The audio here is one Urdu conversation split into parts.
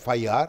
FIR,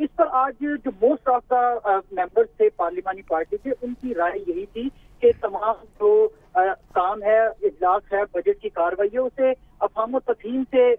اس پر آج جو موسٹ آف دا ممبرز تھے پارلیمانی پارٹی کے، ان کی رائے یہی تھی کہ تمام جو کام ہے، اجلاس ہے، بجٹ کی کارروائی ہے، اسے افہام و تفہیم سے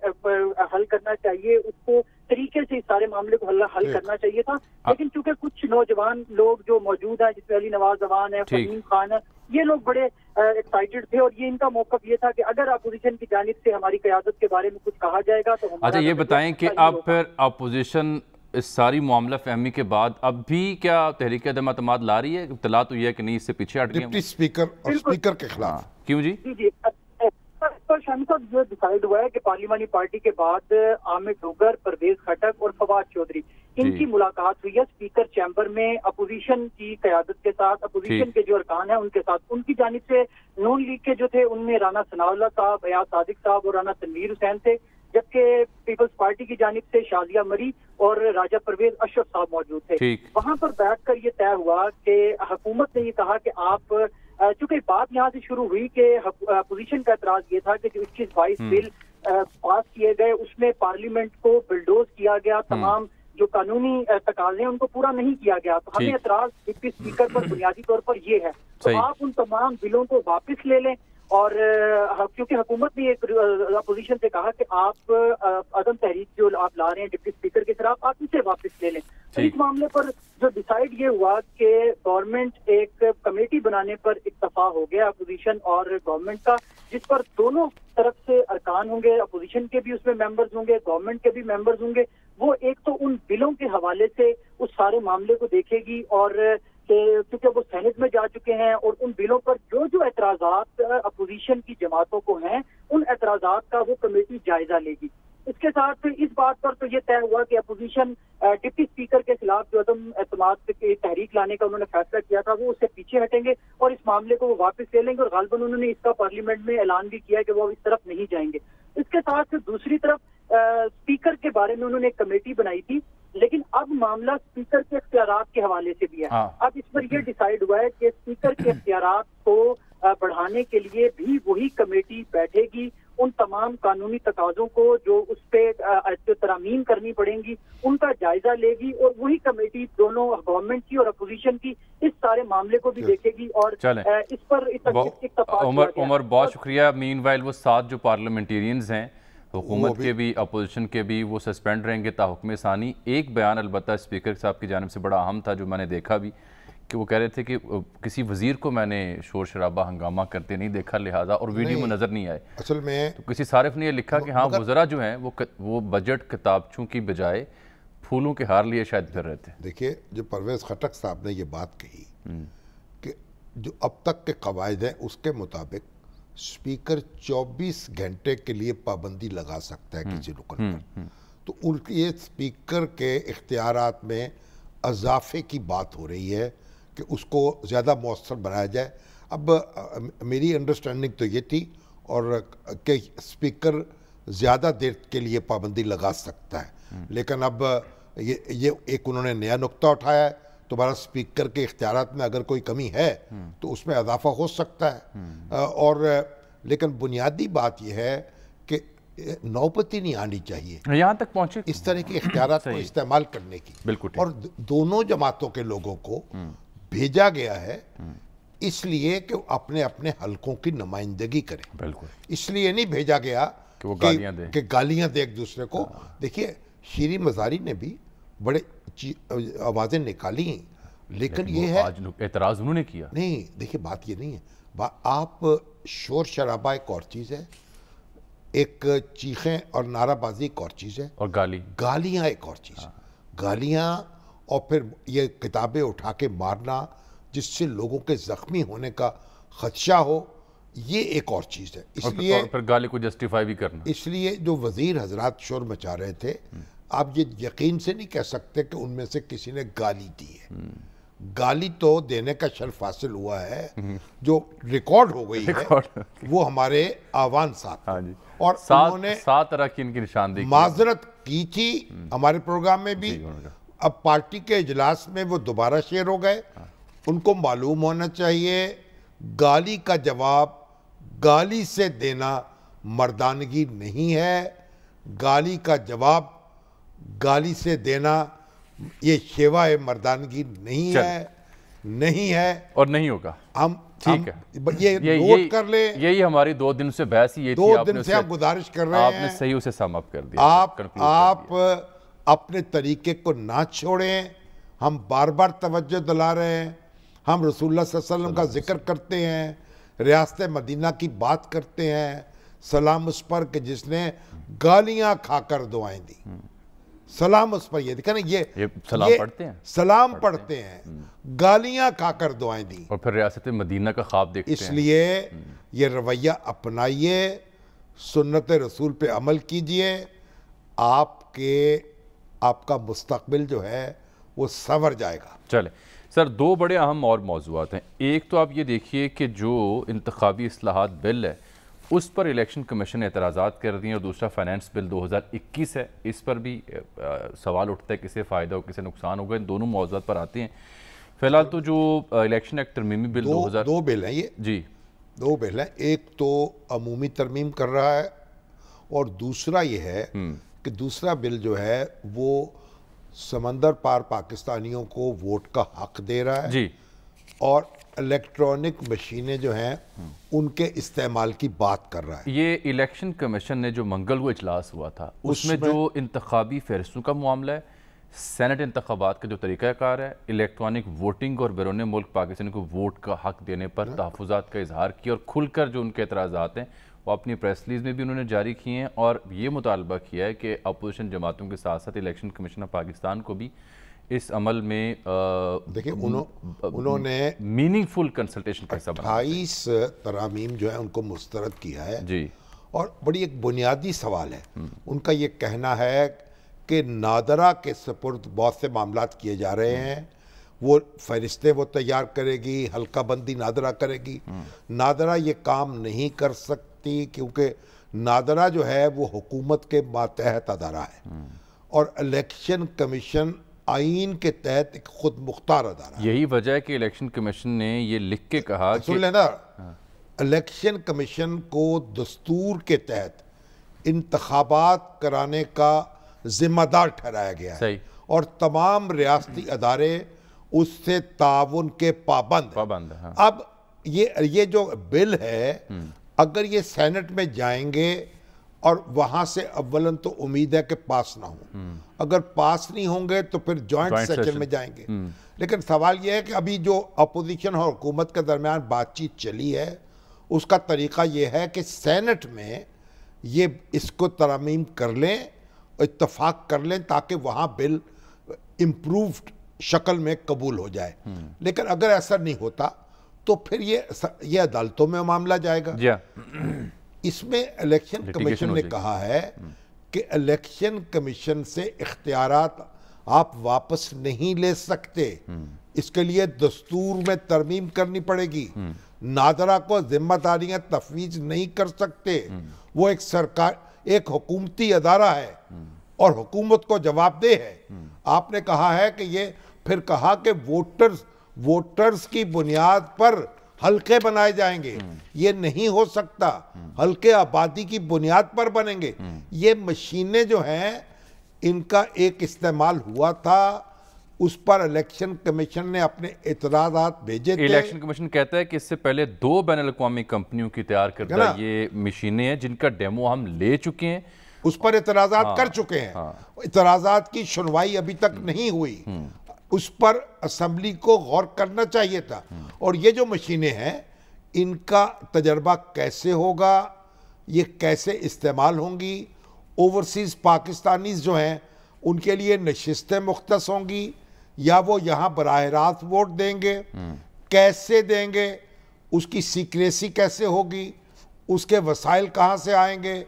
حل کرنا چاہیے، اس کو طریقے سے اس سارے معاملے کو حل کرنا چاہیے تھا. لیکن چونکہ کچھ نوجوان لوگ جو موجود ہیں، جس میں علی نواز اعوان ہے، فہیم خان ہے، یہ لوگ بڑے ایکسائٹڈ تھے، اور یہ ان کا موقف یہ تھا کہ اگر اپوزیشن کی جانب سے ہماری قیادت کے بارے میں کچھ کہا جائے گا تو اچھا یہ بتائیں کہ اب پھر اپوزیشن اس ساری معاملہ فہمی کے بعد اب بھی کیا تحریک عدم اعتماد لا رہی ہے؟ اطلاع تو یہ ہے کہ نہیں، اس سے پیچھے ہٹ گئے ڈپٹی اسپیکر اور اسپیکر کے خلاف. کیوں جی؟ جی شامی صاحب، یہ ڈیسائیڈ ہوا ہے کہ پارلیمانی پارٹی کے بعد عامر ڈوگر، پرویز خٹک اور فواد چودھری، ان کی ملاقات ہوئی ہے اسپیکر چیمبر میں اپوزیشن کی قیادت کے ساتھ، اپوزیشن کے جو ارکان ہیں ان کے ساتھ. ان کی جانب سے نون لیگ کے جو تھے ان میں رانا ثناء اللہ صاحب، ایاز صادق صاحب اور رانا تنویر حسین تھے، جبکہ پیپلز پارٹی کی جانب سے شازیہ مری اور راجہ پرویز اشرف صاحب موجود تھے. وہاں پر بیٹھ کر یہ طے ہوا کہ حکومت نے یہ کہا کہ آپ، چونکہ بات یہاں سے شروع ہوئی کہ اپوزیشن کا اعتراض یہ تھا کہ جو 21-22 بل پاس کیے گئے اس میں پارلیمنٹ کو بلڈوز کیا گیا، تمام جو قانونی تقاضے ہیں ان کو پورا نہیں کیا گیا. تو ہمیں اعتراض ڈپٹی اسپیکر پر بنیادی طور پر یہ ہے، تو آپ ان تمام بلوں کو واپس لے لیں. اور کیونکہ حکومت نے ایک اپوزیشن سے کہا کہ آپ عدم تحریک جو آپ لا رہے ہیں ڈپٹی اسپیکر کے خلاف، آپ اسے واپس لے لیں. تو اس معاملے پر جو ڈیسائیڈ یہ ہوا کہ گورنمنٹ ایک کمیٹی بنانے پر اتفاق ہو گیا اپوزیشن اور گورنمنٹ کا، جس پر دونوں طرف سے ارکان ہوں گے، اپوزیشن کے بھی اس میں ممبرز ہوں گے، گورنمنٹ کے بھی ممبرز ہوں گے. وہ ایک تو ان بلوں کے حوالے سے اس سارے معاملے کو دیکھے گی، اور کیونکہ وہ سینٹ میں جا چکے ہیں، اور ان بلوں پر جو اعتراضات اپوزیشن کی جماعتوں کو ہیں ان اعتراضات کا وہ کمیٹی جائزہ لے گی. اس کے ساتھ اس بات پر تو یہ طے ہوا کہ اپوزیشن ڈپٹی اسپیکر کے خلاف جو عدم اعتماد کی تحریک لانے کا انہوں نے فیصلہ کیا تھا وہ اس سے پیچھے ہٹیں گے اور اس معاملے کو وہ واپس لے لیں گے، اور غالباً انہوں نے اس کا پارلیمنٹ میں اعلان بھی کیا کہ وہ اس طرف نہیں جائیں گے. اس کے ساتھ دوسری طرف اسپیکر کے بارے میں انہوں نے ایک کمیٹی بنائی تھی، لیکن اب معاملہ اسپیکر کے اختیارات کے حوالے سے بھی ہے. اب اس پر یہ ڈیسائیڈ ہوا ہے کہ اسپیکر کے اختیارات کو بڑھانے کے لیے بھی وہی کمیٹی بیٹھے گی، ان تمام قانونی تقاضوں کو جو اس پہ ترامیم کرنی پڑیں گی ان کا جائزہ لے گی، اور وہی کمیٹی دونوں گورنمنٹ کی اور اپوزیشن کی اس سارے معاملے کو بھی دیکھے گی. اور اس پر اتفاق. عمر بہت شکریہ. مین وائل وہ 7 جو پارلیمنٹیرینز ہیں حکومت کے بھی اپوزیشن کے بھی، وہ سسپینڈ رہیں گے تا حکم ثانی. ایک بیان البتہ اسپیکر صاحب کی جانب سے بڑا اہم تھا جو میں نے دیکھا بھی، کہ وہ کہہ رہے تھے کہ کسی وزیر کو میں نے شور شرابہ ہنگامہ کرتے نہیں دیکھا، لہٰذا اور ویڈیو میں نظر نہیں آئے. اصل میں تو کسی صارف نے یہ لکھا کہ ہاں وزراء جو ہیں وہ بجٹ کتابچوں کی بجائے پھولوں کے ہار لیے شاید پھر رہے تھے. دیکھیے، جو پرویز خٹک صاحب نے یہ بات کہی کہ جو اب تک کے قواعد ہیں اس کے مطابق اسپیکر 24 گھنٹے کے لیے پابندی لگا سکتا ہے کسی رکن پر، تو ان کے اسپیکر کے اختیارات میں اضافے کی بات ہو رہی ہے کہ اس کو زیادہ مؤثر بنایا جائے. اب میری انڈرسٹینڈنگ تو یہ تھی اور کہ اسپیکر زیادہ دیر کے لیے پابندی لگا سکتا ہے، لیکن اب یہ ایک انہوں نے نیا نقطہ اٹھایا ہے. تمہارا اسپیکر کے اختیارات میں اگر کوئی کمی ہے تو اس میں اضافہ ہو سکتا ہے، اور لیکن بنیادی بات یہ ہے کہ نوبت ہی نہیں آنی چاہیے یہاں تک پہنچے اس طرح کے اختیارات کو استعمال کرنے کی. اور دونوں جماعتوں کے لوگوں کو بھیجا گیا ہے اس لیے کہ اپنے اپنے حلقوں کی نمائندگی کریں، اس لیے نہیں بھیجا گیا کہ گالیاں دے ایک دوسرے کو. دیکھیے، شیریں مزاری نے بھی بڑے آوازیں نکالی ہیں، لیکن یہ ہے اعتراض انہوں نے کیا نہیں. دیکھیے، بات یہ نہیں ہے. آپ شور شرابہ ایک اور چیز ہے، ایک چیخیں اور نعرہ بازی ایک اور چیز ہے، اور گالیاں ایک اور چیز. گالیاں اور پھر یہ کتابیں اٹھا کے مارنا جس سے لوگوں کے زخمی ہونے کا خدشہ ہو، یہ ایک اور چیز ہے. اس لیے پھر گالی کو جسٹیفائی بھی کرنا. اس لیے جو وزیر حضرات شور مچا رہے تھے، آپ یہ یقین سے نہیں کہہ سکتے کہ ان میں سے کسی نے گالی دی ہے. گالی تو دینے کا شرف حاصل ہوا ہے، جو ریکارڈ ہو گئی ہے وہ ہمارے آوان صاحب، اور انہوں نے 7 طرح کی ان کی نشاندہی معذرت کی تھی ہمارے پروگرام میں بھی. اب پارٹی کے اجلاس میں وہ دوبارہ شیئر ہو گئے. ان کو معلوم ہونا چاہیے گالی کا جواب گالی سے دینا مردانگی نہیں ہے، گالی کا جواب گالی سے دینا یہ شیوائے مردانگی نہیں ہے اور نہیں ہوگا. ہم ٹھیک ہے, یہ نوٹ کر لیں. یہی ہماری 2 دن سے بحث ہی یہ تھی. 2 دن سے ہم گزارش کر رہے ہیں, آپ نے صحیح اسے سم اپ کر دیا. آپ اپنے طریقے کو نہ چھوڑیں. ہم بار بار توجہ دلا رہے ہیں. ہم رسول اللہ صلی اللہ علیہ وسلم کا ذکر کرتے ہیں, ریاست مدینہ کی بات کرتے ہیں, سلام اس پر کہ جس نے گالیاں کھا کر دعائیں دی. سلام اس پر, یہ دیکھیں نا, یہ سلام پڑھتے ہیں, سلام پڑھتے ہیں, گالیاں کھا کر دعائیں دی, اور پھر ریاست مدینہ کا خواب دیکھتے ہیں. اس لیے یہ رویہ اپنائیے, سنت رسول پہ عمل کیجئے. آپ کا مستقبل جو ہے وہ سنور جائے گا. چلے سر, 2 بڑے اہم اور موضوعات ہیں. ایک تو آپ یہ دیکھیے کہ جو انتخابی اصلاحات بل ہے اس پر الیکشن کمیشن نے اعتراضات کر دیے, اور دوسرا فائنانس بل 2021 ہے, اس پر بھی سوال اٹھتا ہے کسے فائدہ ہو کسے نقصان ہوگا. ان دونوں موضوعات پر آتے ہیں. فی الحال تو جو الیکشن ایکٹ ترمیمی بل 2 بل ہیں, یہ جی 2 بل ہیں. ایک تو عمومی ترمیم کر رہا ہے, اور دوسرا یہ ہے کہ دوسرا بل جو ہے وہ سمندر پار پاکستانیوں کو ووٹ کا حق دے رہا ہے جی, اور الیکٹرانک مشینیں جو ہیں ان کے استعمال کی بات کر رہا ہے. یہ الیکشن کمیشن نے جو منگل کو اجلاس ہوا تھا اس میں جو انتخابی فہرستوں کا معاملہ ہے, سینٹ انتخابات کا جو طریقہ کار ہے, الیکٹرانک ووٹنگ اور بیرون ملک پاکستانی کو ووٹ کا حق دینے پر تحفظات کا اظہار کیا, اور کھل کر جو ان کے اعتراضات ہیں وہ اپنی پریس ریلیز میں بھی انہوں نے جاری کیے ہیں, اور یہ مطالبہ کیا ہے کہ اپوزیشن جماعتوں کے ساتھ ساتھ الیکشن کمیشن آف پاکستان کو بھی اس عمل میں دیکھیں انہوں نے میننگ فل کنسلٹیشن کا حصہ بنا 28 ترامیم جو ہے ان کو مسترد کیا ہے جی, اور بڑی ایک بنیادی سوال ہے ان کا. یہ کہنا ہے کہ نادرہ کے سپرد بہت سے معاملات کیے جا رہے ہیں, وہ فہرستیں وہ تیار کرے گی, حلقہ بندی نادرہ کرے گی. نادرہ یہ کام نہیں کر سکتی کیونکہ نادرہ جو ہے وہ حکومت کے ماتحت ادارہ ہے, اور الیکشن کمیشن آئین کے تحت ایک خود مختار ادارہ ہے. یہی وجہ ہے کہ الیکشن کمیشن نے یہ لکھ کے کہا کہ سن لینا, الیکشن کمیشن کو دستور کے تحت انتخابات کرانے کا ذمہ دار ٹھہرایا گیا ہے, اور تمام ریاستی ادارے اس سے تعاون کے پابند ہیں. اب یہ جو بل ہے اگر یہ سینٹ میں جائیں گے اور وہاں سے اولاً تو امید ہے کہ پاس نہ ہوں, اگر پاس نہیں ہوں گے تو پھر جوائنٹ سیشن میں جائیں گے. لیکن سوال یہ ہے کہ ابھی جو اپوزیشن اور حکومت کے درمیان بات چیت چلی ہے اس کا طریقہ یہ ہے کہ سینٹ میں یہ اس کو ترمیم کر لیں, اتفاق کر لیں, تاکہ وہاں بل امپرووڈ شکل میں قبول ہو جائے. لیکن اگر ایسا نہیں ہوتا تو پھر یہ عدالتوں میں معاملہ جائے گا. اس میں الیکشن کمیشن نے کہا ہے کہ الیکشن کمیشن سے اختیارات آپ واپس نہیں لے سکتے, اس کے لیے دستور میں ترمیم کرنی پڑے گی. نادرہ کو ذمہ داریاں تفویض نہیں کر سکتے, وہ ایک حکومتی ادارہ ہے اور حکومت کو جواب دہ ہے. آپ نے کہا ہے کہ یہ پھر کہا کہ ووٹرز کی بنیاد پر حلقے بنائے جائیں گے. یہ نہیں ہو سکتا, حلقے آبادی کی بنیاد پر بنیں گے. یہ مشینیں جو ہیں ان کا ایک استعمال ہوا تھا, اس پر الیکشن کمیشن نے اپنے اعتراضات بھیجے تھے. الیکشن کمیشن کہتا ہے کہ اس سے پہلے 2 بین الاقوامی کمپنیوں کی تیار کردہ یہ مشینیں ہیں جن کا ڈیمو ہم لے چکے ہیں, اس پر اعتراضات کر چکے ہیں. اعتراضات کی سنوائی ابھی تک نہیں ہوئی, اس پر اسمبلی کو غور کرنا چاہیے تھا. اور یہ جو مشینیں ہیں ان کا تجربہ کیسے ہوگا, یہ کیسے استعمال ہوں گی, اوورسیز پاکستانیز جو ہیں ان کے لیے نشستیں مختص ہوں گی یا وہ یہاں براہ راست ووٹ دیں گے, کیسے دیں گے, اس کی سیکریسی کیسے ہوگی, اس کے وسائل کہاں سے آئیں گے,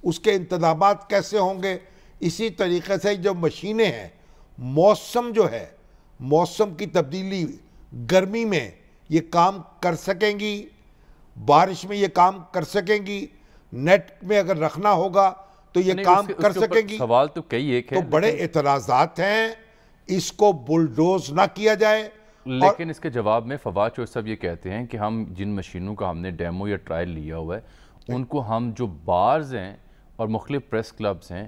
اس کے انتظامات کیسے ہوں گے. اسی طریقے سے جو مشینیں ہیں, موسم جو ہے, موسم کی تبدیلی, گرمی میں یہ کام کر سکیں گی, بارش میں یہ کام کر سکیں گی, نیٹ میں اگر رکھنا ہوگا تو یہ کام کر سکیں گی. سوال تو کئی ایک ہے, تو بڑے اعتراضات ہیں, اس کو بلڈوز نہ کیا جائے. لیکن اس کے جواب میں فواد چودھری صاحب یہ کہتے ہیں کہ ہم جن مشینوں کا ہم نے ڈیمو یا ٹرائل لیا ہوا ہے ان کو ہم جو بارز ہیں اور مختلف پریس کلبز ہیں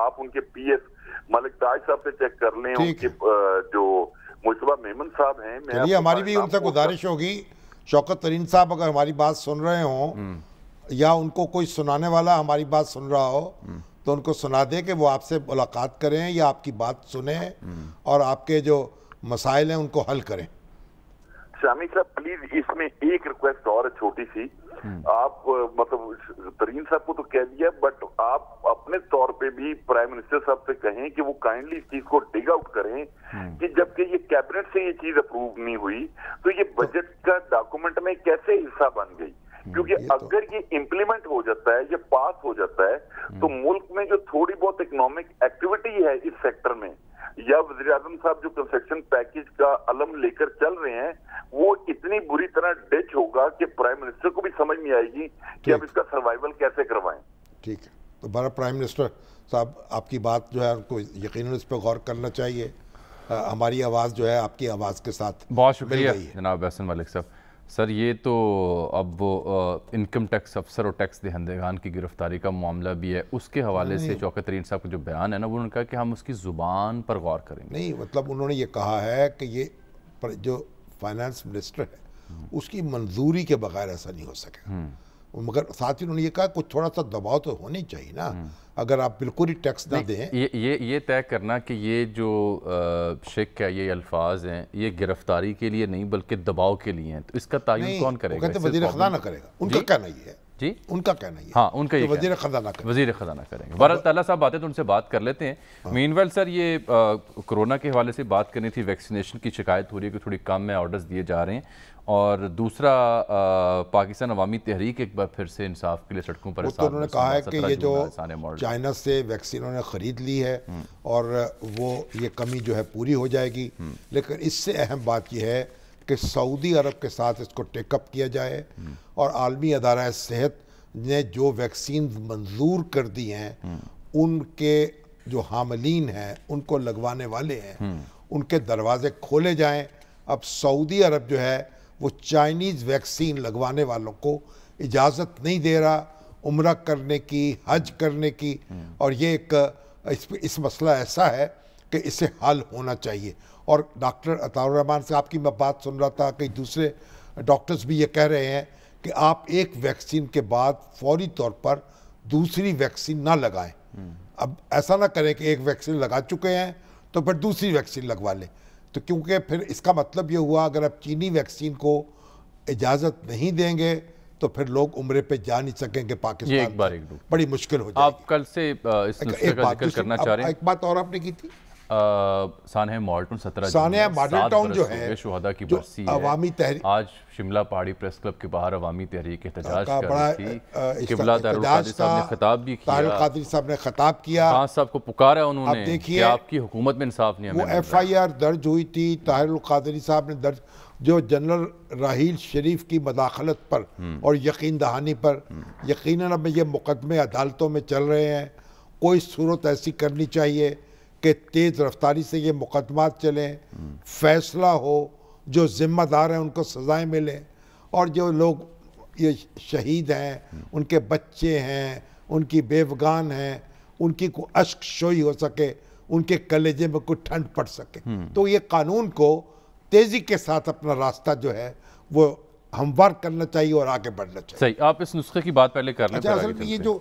آپ ان کے پی ایس ملک تاج صاحب سے چیک کر لیں, ان کے جو مشتبہ میمن صاحب ہیں. چلیے ہماری بھی ان سے گزارش ہوگی, شوکت ترین صاحب اگر ہماری بات سن رہے ہوں یا ان کو کوئی سنانے والا ہماری بات سن رہا ہو تو ان کو سنا دے کہ وہ آپ سے ملاقات کریں یا آپ کی بات سنیں اور آپ کے جو مسائل ہیں ان کو حل کریں. شامی صاحب پلیز اس میں ایک ریکویسٹ اور ہے چھوٹی سی. آپ مطلب ترین صاحب کو تو کہہ دیا, بٹ آپ اپنے طور پہ بھی پرائم منسٹر صاحب سے کہیں کہ وہ کائنڈلی اس چیز کو ڈگ آؤٹ کریں کہ جبکہ یہ کیبنٹ سے یہ چیز اپروو نہیں ہوئی تو یہ بجٹ کا ڈاکومنٹ میں کیسے حصہ بن گئی. کیونکہ اگر یہ امپلیمنٹ ہو جاتا ہے, یہ پاس ہو جاتا ہے تو ملک میں جو تھوڑی بہت اکنامک ایکٹیویٹی ہے اس سیکٹر میں, یا وزیر اعظم صاحب جو کنسٹرکشن پیکج کا علم لے کر چل رہے ہیں, وہ اتنی بری طرح ڈچ ہوگا کہ پرائم منسٹر کو بھی سمجھ نہیں آئے گی کہ اب اس کا سروائیول کیسے کروائیں. ٹھیک ہے, تو بارہ پرائم منسٹر صاحب آپ کی بات جو ہے ان کو یقیناً اس پہ غور کرنا چاہیے. ہماری آواز جو ہے آپ کی آواز کے ساتھ بہت شکریہ جناب احسن ملک صاحب. سر یہ تو اب وہ انکم ٹیکس افسر اور ٹیکس دہندگان کی گرفتاری کا معاملہ بھی ہے, اس کے حوالے سے شوکت ترین صاحب کا جو بیان ہے نا, وہ انہوں نے کہا کہ ہم اس کی زبان پر غور کریں گے. نہیں, مطلب انہوں نے یہ کہا ہے کہ یہ جو فائنانس منسٹر ہے اس کی منظوری کے بغیر ایسا نہیں ہو سکے, مگر ساتھ ہی انہوں نے یہ کہا کچھ تھوڑا سا دباؤ تو ہونی چاہیے نا. اگر آپ بالکل ہی ٹیکس نہ دیں, یہ طے کرنا کہ یہ جو شک ہے, یہ الفاظ ہیں, یہ گرفتاری کے لیے نہیں بلکہ دباؤ کے لیے ہیں, تو اس کا تعین کون کرے گا؟ کہتے وزیر خزانہ کرے گا. ان کا کہنا یہ ہے, جی ان کا کہنا یہ ہے, ہاں ان کا یہ وزیر خزانہ کرے گا. وزیر خزانہ کریں گے. بہرحال تعالیٰ صاحب آتے تو ان سے بات کر لیتے ہیں. مین ویل سر, یہ کرونا کے حوالے سے بات کرنی تھی. ویکسینیشن کی شکایت ہو رہی ہے کہ تھوڑی کم میں آرڈرز دیے جا رہے ہیں, اور دوسرا پاکستان عوامی تحریک ایک بار پھر سے انصاف کے لیے سڑکوں پر. وہ تو انہوں نے کہا ہے کہ یہ جو چائنا سے ویکسین انہوں نے خرید لی ہے اور وہ یہ کمی جو ہے پوری ہو جائے گی, لیکن اس سے اہم بات یہ ہے کہ سعودی عرب کے ساتھ اس کو ٹیک اپ کیا جائے, اور عالمی ادارہ صحت نے جو ویکسین منظور کر دی ہیں ان کے جو حاملین ہیں, ان کو لگوانے والے ہیں, ان کے دروازے کھولے جائیں. اب سعودی عرب جو ہے وہ چائنیز ویکسین لگوانے والوں کو اجازت نہیں دے رہا عمرہ کرنے کی, حج کرنے کی, اور یہ ایک اس مسئلہ ایسا ہے کہ اسے حل ہونا چاہیے. اور ڈاکٹر عطاء الرحمان سے آپ کی میں بات سن رہا تھا, کئی دوسرے ڈاکٹرز بھی یہ کہہ رہے ہیں کہ آپ ایک ویکسین کے بعد فوری طور پر دوسری ویکسین نہ لگائیں. اب ایسا نہ کریں کہ ایک ویکسین لگا چکے ہیں تو پھر دوسری ویکسین لگوا لیں, تو کیونکہ پھر اس کا مطلب یہ ہوا اگر آپ چینی ویکسین کو اجازت نہیں دیں گے تو پھر لوگ عمرے پہ جا نہیں سکیں گے پاکستان, بڑی مشکل ہو جائے گی. آپ کل سے اس نسخے کا ذکر کرنا چاہ رہے ہیں. ایک بات اور آپ نے کی تھی, سانحہ ماڈل ٹاؤن 17 سانحہ ماڈل ٹاؤن جو ہے شہداء کی برسی ہے, عوامی تحریک, آج شملہ پہاڑی پریس کلب کے باہر عوامی تحریک احتجاج کر رہی تھی. قبلہ طاہر القادری صاحب نے خطاب بھی کیا, طاہر القادری صاحب نے خطاب کیا, خان صاحب کو پکارا انہوں نے کہ آپ کی حکومت میں انصاف نہیں. وہ ایف آئی آر درج ہوئی تھی, طاہر القادری صاحب نے درج, جو جنرل راحیل شریف کی مداخلت پر اور یقین دہانی پر. یقیناً اب یہ مقدمے عدالتوں میں چل رہے ہیں, کوئی صورت ایسی کرنی چاہیے کہ تیز رفتاری سے یہ مقدمات چلیں, فیصلہ ہو, جو ذمہ دار ہیں ان کو سزائیں ملیں, اور جو لوگ یہ شہید ہیں, ان کے بچے ہیں, ان کی بیوگان ہیں, ان کی کوئی اشک شوئی ہو سکے, ان کے کلیجے میں کوئی ٹھنڈ پڑ سکے. تو یہ قانون کو تیزی کے ساتھ اپنا راستہ جو ہے وہ ہموار کرنا چاہیے اور آگے بڑھنا چاہیے. صحیح, آپ اس نسخے کی بات پہلے کر لیں. اچھا, اصل میں یہ جو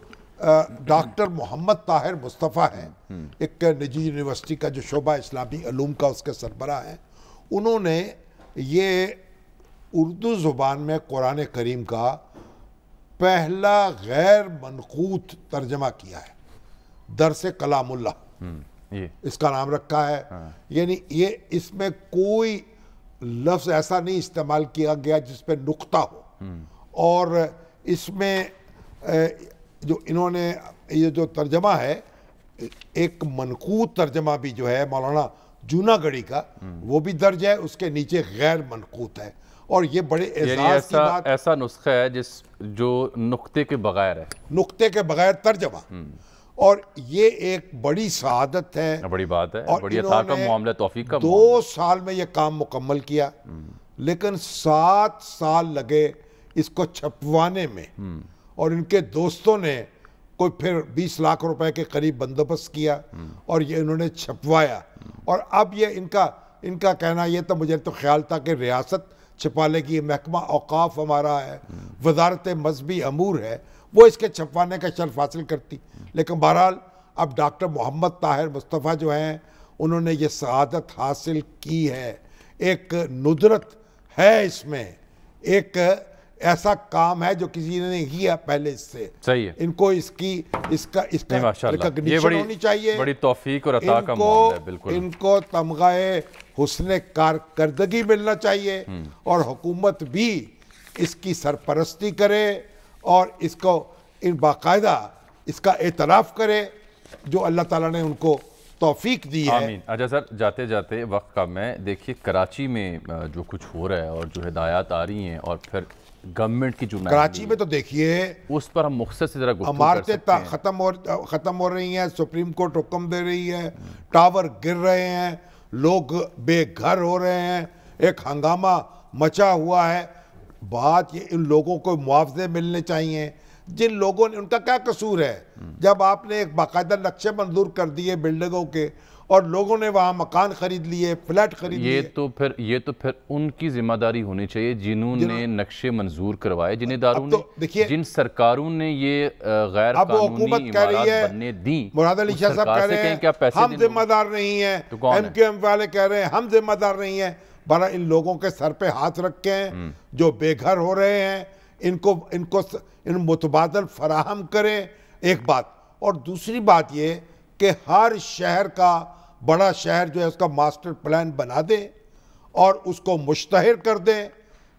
ڈاکٹر محمد طاہر مصطفیٰ ہیں, ایک نجی یونیورسٹی کا جو شعبہ اسلامی علوم کا اس کے سربراہ ہیں, انہوں نے یہ اردو زبان میں قرآن کریم کا پہلا غیر منقوط ترجمہ کیا ہے, درس کلام اللہ اس کا نام رکھا ہے. یعنی یہ اس میں کوئی لفظ ایسا نہیں استعمال کیا گیا جس پہ نقطہ ہو, اور اس میں جو انہوں نے یہ جو ترجمہ ہے, ایک منقوط ترجمہ بھی جو ہے مولانا جوناگڑھی کا, وہ بھی درج ہے, اس کے نیچے غیر منقوط ہے, اور یہ بڑے اعزاز کی بات. ایسا نسخہ ہے جو نقطے کے بغیر ہے, نقطے کے بغیر ترجمہ, اور یہ ایک بڑی سعادت ہے, بڑی بات ہے, بڑی عطا کا معاملہ, توفیق کا 2 سال میں یہ کام مکمل کیا, لیکن 7 سال لگے اس کو چھپوانے میں, اور ان کے دوستوں نے کوئی پھر 20 لاکھ روپے کے قریب بندوبست کیا اور یہ انہوں نے چھپوایا. اور اب یہ ان کا کہنا یہ تو مجھے تو خیال تھا کہ ریاست چھپا لے گی, محکمہ اوقاف ہمارا ہے, وزارت مذہبی امور ہے, وہ اس کے چھپوانے کا شرف حاصل کرتی. لیکن بہرحال اب ڈاکٹر محمد طاہر مصطفیٰ جو ہیں انہوں نے یہ سعادت حاصل کی ہے. ایک ندرت ہے اس میں, ایک ایسا کام ہے جو کسی نے نہیں کیا پہلے اس سے. صحیح ہے. ان کو اس کا ریکگنیشن ہونی چاہیے, بڑی توفیق اور عطا کا معاملہ ہے. بالکل ان کو تمغہ حسن کارکردگی ملنا چاہیے اور حکومت بھی اس کی سرپرستی کرے اور اس کو باقاعدہ اس کا اعتراف کرے جو اللہ تعالیٰ نے ان کو توفیق دی ہے. آمین. اچھا سر, جاتے جاتے وقت کم ہے, دیکھیے کراچی میں جو کچھ ہو رہا ہے اور جو ہدایات آ رہی ہیں اور پھر گورنمنٹ کی جو کراچی میں تو دیکھیے اس پر ہم مختصر سے ذرا گفتگو کر عمارتیں سکتے ہیں. ختم ہو رہی ہیں, سپریم کورٹ حکم دے رہی ہے, ٹاور گر رہے ہیں, لوگ بے گھر ہو رہے ہیں, ایک ہنگامہ مچا ہوا ہے. بات یہ ان لوگوں کو معاوضے ملنے چاہیے جن لوگوں نے, ان کا کیا قصور ہے جب آپ نے ایک باقاعدہ نقشے منظور کر دیے بلڈنگوں کے اور لوگوں نے وہاں مکان خرید لیے, فلیٹ خرید لیے. یہ تو پھر ان کی ذمہ داری ہونی چاہیے جنہوں نے نقشے منظور کروائے, جن اداروں نے, جن سرکاروں نے یہ غیر قانونی عمارات بننے دیں. مراد علی شاہ صاحب کہہ رہے ہیں ہم ذمہ دار نہیں ہیں, ایم کیو ایم والے کہہ رہے ہیں ہم ذمہ دار نہیں ہیں. بڑا ان لوگوں کے سر پہ ہاتھ رکھیں جو بے گھر ہو رہے ہیں, ان متبادل فراہم کریں. ایک بات. اور دوسری بات یہ کہ ہر شہر کا, بڑا شہر جو ہے اس کا ماسٹر پلان بنا دیں اور اس کو مشتہر کر دیں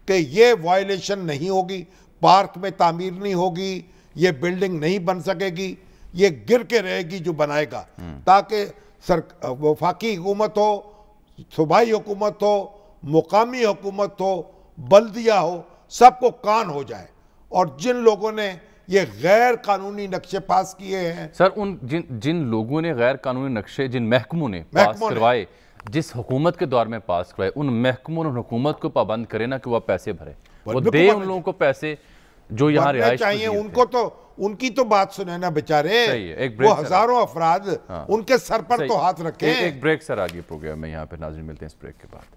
کہ یہ وائلیشن نہیں ہوگی, پارک میں تعمیر نہیں ہوگی, یہ بلڈنگ نہیں بن سکے گی, یہ گر کے رہے گی جو بنائے گا, تاکہ وفاقی حکومت ہو, صوبائی حکومت ہو, مقامی حکومت ہو, بلدیہ ہو, سب کو کان ہو جائے. اور جن لوگوں نے یہ غیر قانونی نقشے پاس کیے ہیں سر, جن لوگوں نے غیر قانونی نقشے, جن محکموں نے پاس کروائے, جس حکومت کے دور میں پاس کروائے, ان محکموں اور حکومت کو پابند کرے نا کہ وہ پیسے بھرے, وہ دے ان لوگوں کو پیسے جو یہاں رہائش چاہیے. ان کی تو بات سنیں نا بیچارے, وہ ہزاروں افراد, ان کے سر پر تو ہاتھ رکھیں. ایک بریک سر, آگے پروگرام میں یہاں پہ ناظرین ملتے ہیں اس بریک کے بعد.